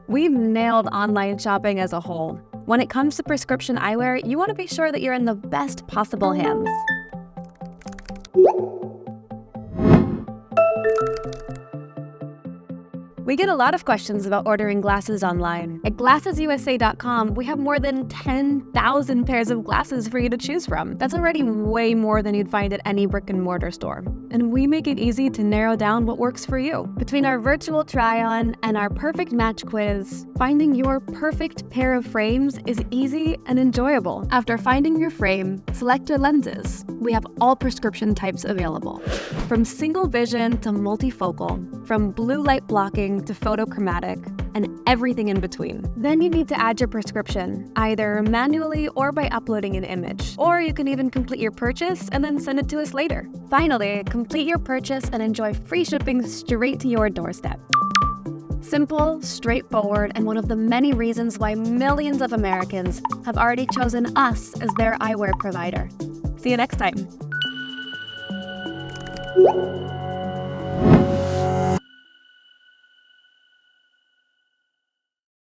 We've nailed online shopping as a whole. When it comes to prescription eyewear, you want to be sure that you're in the best possible hands. We get a lot of questions about ordering glasses online. At GlassesUSA.com, we have more than 10,000 pairs of glasses for you to choose from. That's already way more than you'd find at any brick-and-mortar store. And we make it easy to narrow down what works for you. Between our virtual try-on and our perfect match quiz, finding your perfect pair of frames is easy and enjoyable. After finding your frame, select your lenses. We have all prescription types available. From single vision to multifocal, from blue light blocking to photochromatic, and everything in between. Then you need to add your prescription, either manually or by uploading an image. Or you can even complete your purchase and then send it to us later. Finally, complete your purchase and enjoy free shipping straight to your doorstep. Simple, straightforward, and one of the many reasons why millions of Americans have already chosen us as their eyewear provider. See you next time.